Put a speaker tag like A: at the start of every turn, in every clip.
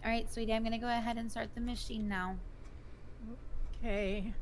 A: right, sweetie, I'm gonna go ahead and start the machine now.
B: Okay.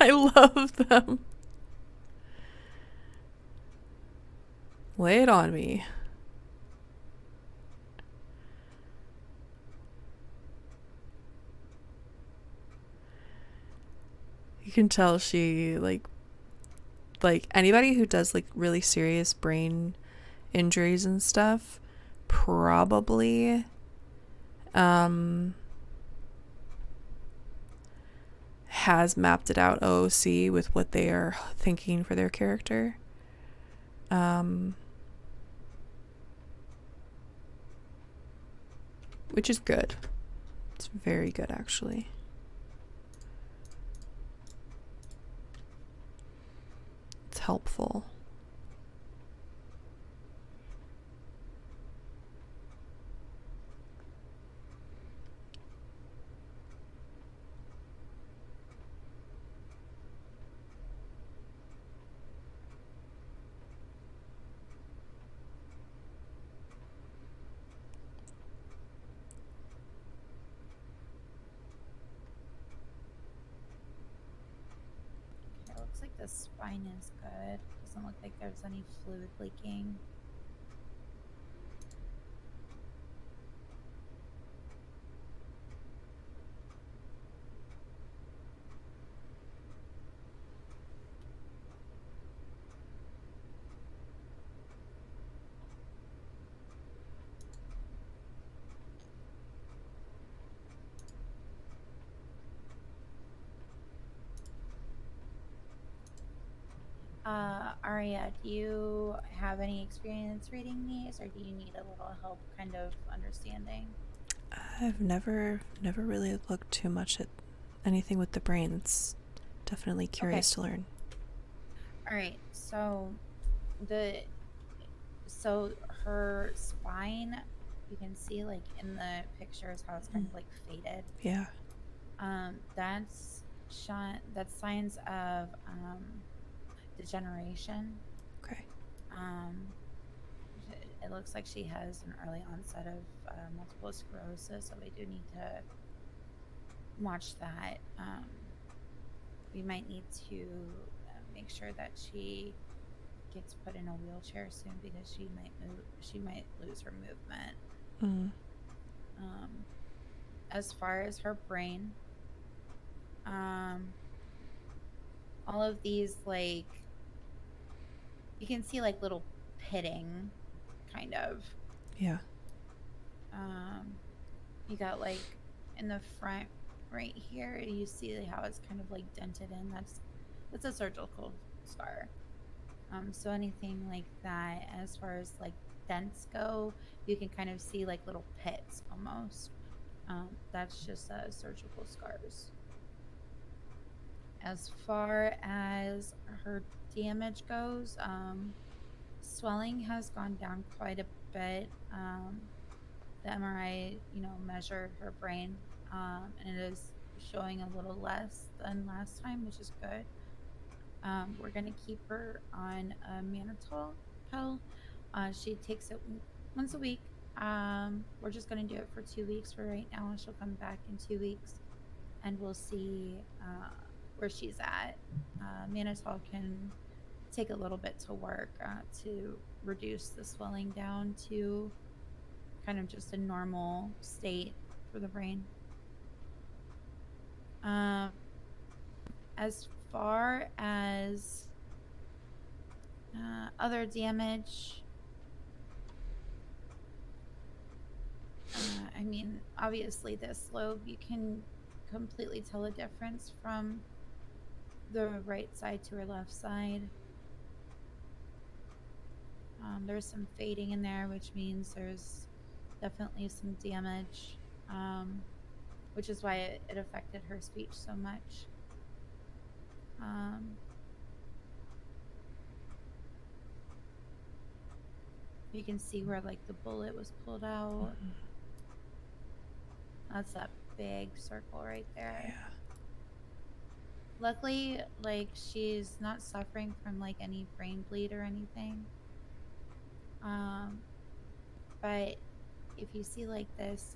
C: I love them. Lay it on me. You can tell she like anybody who does like really serious brain injuries and stuff probably has mapped it out OOC with what they are thinking for their character. Which is good. It's very good, actually. It's helpful.
A: It looks like the spine is good. Doesn't look like there's any fluid leaking. Aria, do you have any experience reading these, or do you need a little help kind of understanding?
C: I've never really looked too much at anything with the brains. Definitely curious to learn.
A: All right. So her spine, you can see like in the pictures how it's kind of like faded.
C: Yeah.
A: That's signs of degeneration.
C: Okay.
A: It looks like she has an early onset of multiple sclerosis, so we do need to watch that. We might need to make sure that she gets put in a wheelchair soon because she might lose her movement. As far as her brain, all of these, like, you can see like little pitting kind of.
C: Yeah.
A: You got like in the front right here, you see how it's kind of like dented in. That's a surgical scar. So anything like that, as far as like dents go, you can kind of see like little pits almost. That's just surgical scars. As far as her damage goes, swelling has gone down quite a bit. The MRI, measured her brain, and it is showing a little less than last time, which is good. We're going to keep her on a mannitol pill. She takes it once a week. We're just going to do it for 2 weeks for right now, and she'll come back in 2 weeks, and we'll see where she's at. Mannitol can take a little bit to work to reduce the swelling down to kind of just a normal state for the brain. As far as other damage, I mean, obviously this lobe, you can completely tell a difference from the right side to her left side. There's some fading in there, which means there's definitely some damage, which is why it affected her speech so much. You can see where like the bullet was pulled out. That's that big circle right there. Luckily, like, she's not suffering from like any brain bleed or anything. But if you see like this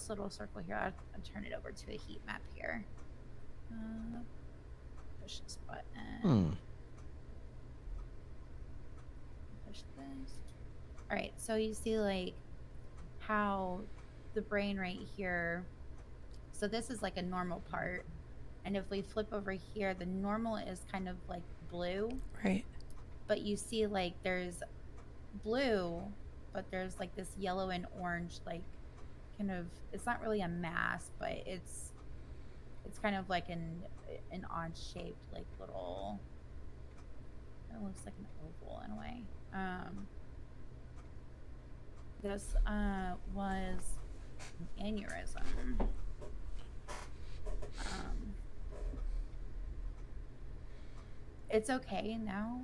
A: little circle here, I'll turn it over to a heat map here. Push this button. Push this. All right, so you see like how the brain right here. So this is like a normal part, and if we flip over here, the normal is kind of like blue.
C: Right.
A: But you see like there's blue, but there's like this yellow and orange, like kind of, it's not really a mass, but it's kind of like an odd shaped like little, it looks like an oval in a way. This was an aneurysm. It's okay now,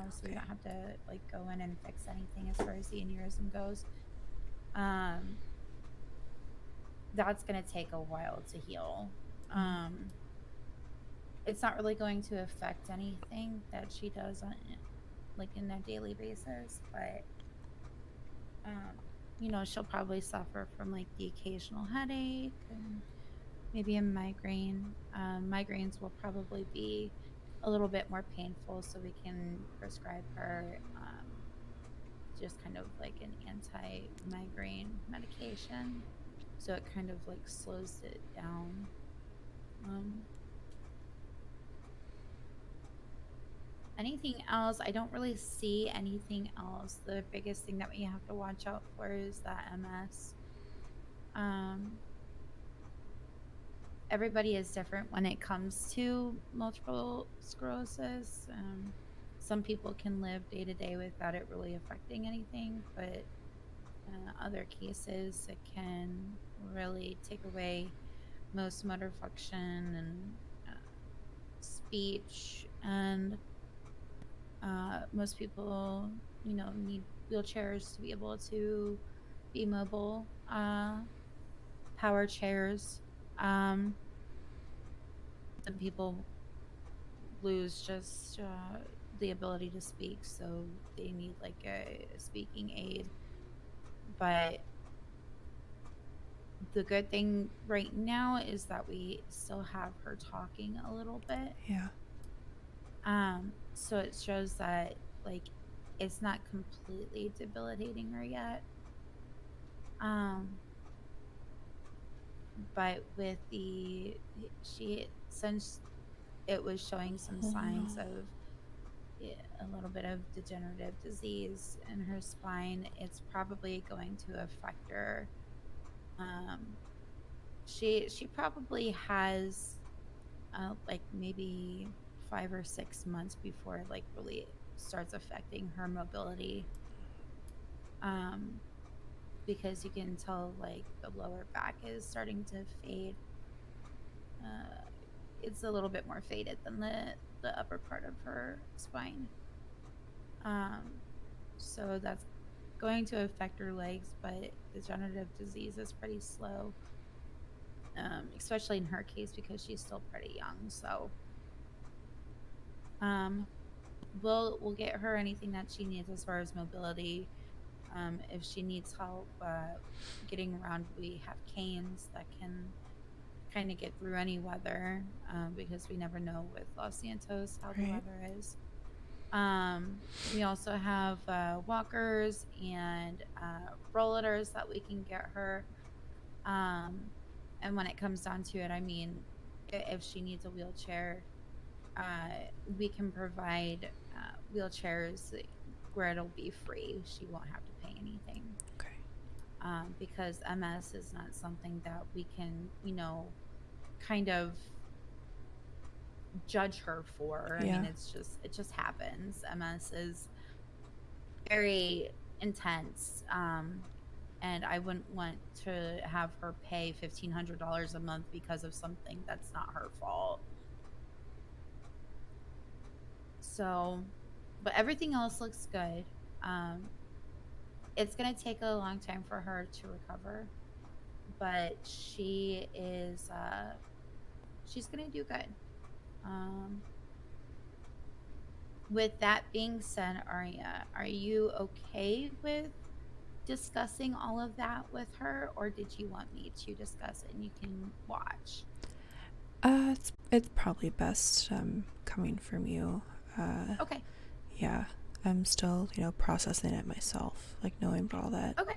A: so we don't have to like go in and fix anything as far as the aneurysm goes. That's gonna take a while to heal. It's not really going to affect anything that she does on like in a daily basis, but you know, she'll probably suffer from like the occasional headache and maybe a migraine. Migraines will probably be a little bit more painful, so we can prescribe her just kind of like an anti-migraine medication, so it kind of like slows it down. Anything else? I don't really see anything else. The biggest thing that we have to watch out for is that MS. Everybody is different when it comes to multiple sclerosis. Some people can live day to day without it really affecting anything, but other cases it can really take away most motor function and speech, and most people, you know, need wheelchairs to be able to be mobile. Power chairs. Some people lose just the ability to speak, so they need like a speaking aid. But the good thing right now is that we still have her talking a little bit.
C: Yeah.
A: So it shows that like it's not completely debilitating her yet. But with since it was showing some signs of a little bit of degenerative disease in her spine, it's probably going to affect her. She probably has like maybe 5 or 6 months before it like really starts affecting her mobility. Because you can tell like the lower back is starting to fade. It's a little bit more faded than the upper part of her spine. So that's going to affect her legs, but degenerative disease is pretty slow, especially in her case because she's still pretty young. So we'll get her anything that she needs as far as mobility. If she needs help getting around, we have canes that can kind of get through any weather, because we never know with Los Santos how the weather is. We also have walkers and rollers that we can get her. And when it comes down to it, I mean, if she needs a wheelchair, we can provide wheelchairs where it'll be free. She won't have to pay anything.
C: Okay.
A: Because MS is not something that we can, you know, kind of judge her for. I mean, it just happens. MS is very intense. And I wouldn't want to have her pay $1,500 a month because of something that's not her fault. So, but everything else looks good. It's going to take a long time for her to recover, but she is she's gonna do good. With that being said, Aria, are you okay with discussing all of that with her, or did you want me to discuss it and you can watch?
C: It's probably best coming from you.
A: Okay.
C: Yeah, I'm still, processing it myself, like knowing about all that.
A: Okay.